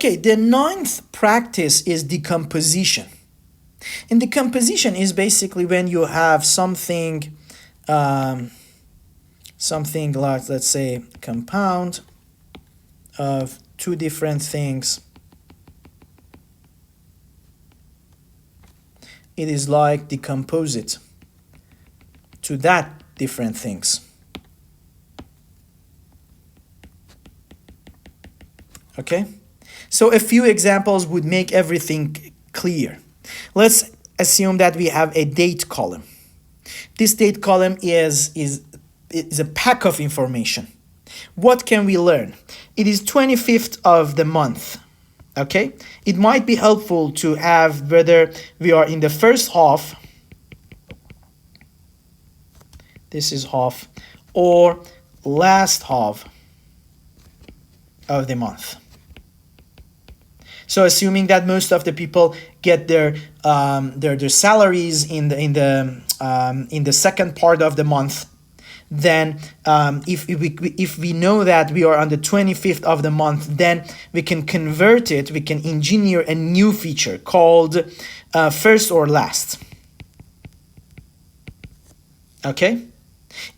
Okay, the ninth practice is decomposition. And decomposition is basically when you have something like, let's say, compound of two different things. It is like decompose it to that different things. Okay, so a few examples would make everything clear. Let's assume that we have a date column. This date column is a pack of information. What can we learn? It is 25th of the month. Okay, it might be helpful to have whether we are in the first half, this is half, or last half of the month. So assuming that most of the people get their salaries in the second part of the month, then if we know that we are on the 25th of the month, then we can convert it, we can engineer a new feature called first or last. Okay?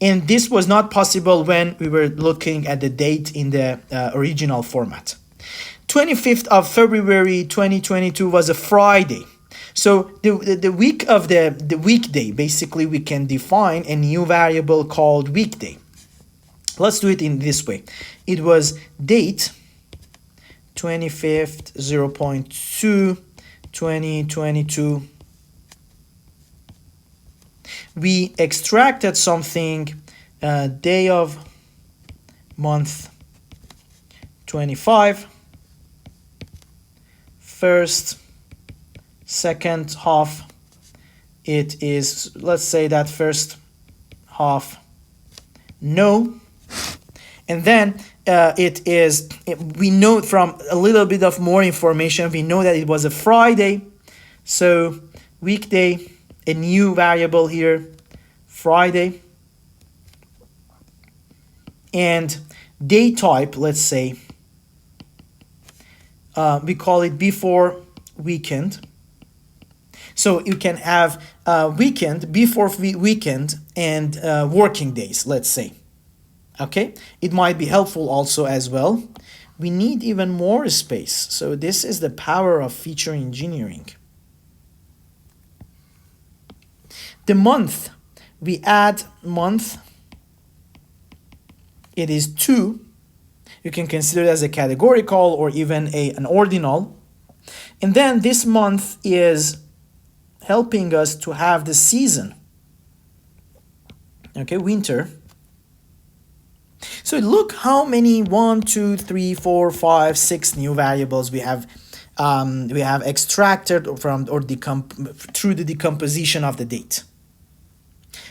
And this was not possible when we were looking at the date in the original format. 25th of February 2022 was a Friday. So the week of the weekday, basically we can define a new variable called weekday. Let's do it in this way. It was date 25th 0.2 2022. We extracted something day of month 25, first, second half. It is, let's say that first half no, and then we know from a little bit of more information, we know that it was a Friday, so weekday, a new variable here, Friday, and day type, let's say, we call it before weekend. So you can have weekend, before weekend, and working days, let's say. Okay, it might be helpful also as well. We need even more space. So this is the power of feature engineering. The month, we add month. It is 2. You can consider it as a categorical or even an ordinal. And then this month is helping us to have the season. Okay, winter. So look how many 1, 2, 3, 4, 5, 6 new variables we have extracted from or through the decomposition of the date.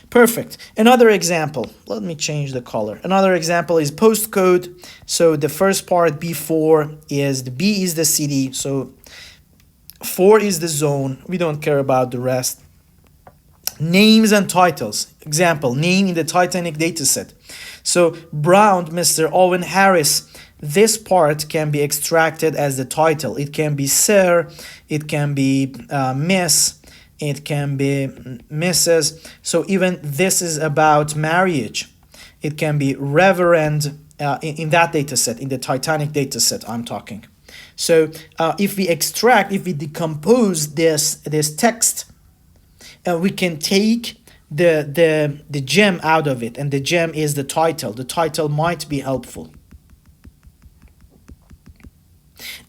Perfect. Another example. Let me change the color. Another example is postcode. So the first part B4 is the B is the city. So 4 is the zone. We don't care about the rest. Names and titles. Example, name in the Titanic dataset. So Brown, Mr. Owen Harris. This part can be extracted as the title. It can be Sir. It can be Miss. It can be Mrs. So even this is about marriage. It can be Reverend in that dataset, in the Titanic dataset I'm talking. So if we decompose this text, we can take the gem out of it, and the gem is the title. The title might be helpful.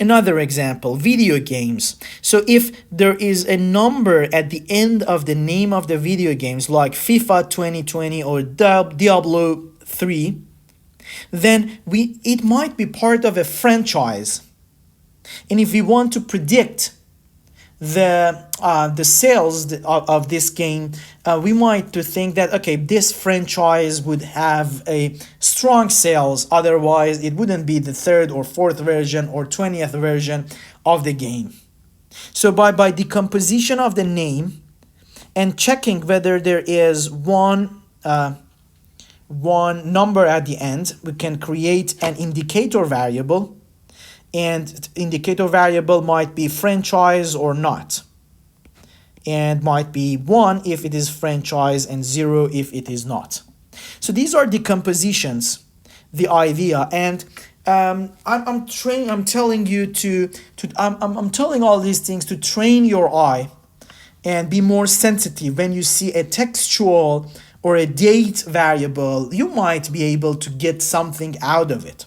Another example, video games. So if there is a number at the end of the name of the video games, like FIFA 2020 or Diablo 3, then it might be part of a franchise. And if we want to predict the sales of this game, we might to think that, okay, this franchise would have a strong sales, otherwise it wouldn't be the 3rd or 4th version or 20th version of the game. So by decomposition of the name and checking whether there is one number at the end, we can create an indicator variable. and indicator variable might be franchise or not, and might be 1 if it is franchise and 0 if it is not. So these are decompositions, the idea, and I'm telling you I'm telling all these things to train your eye and be more sensitive. When you see a textual or a date variable, you might be able to get something out of it.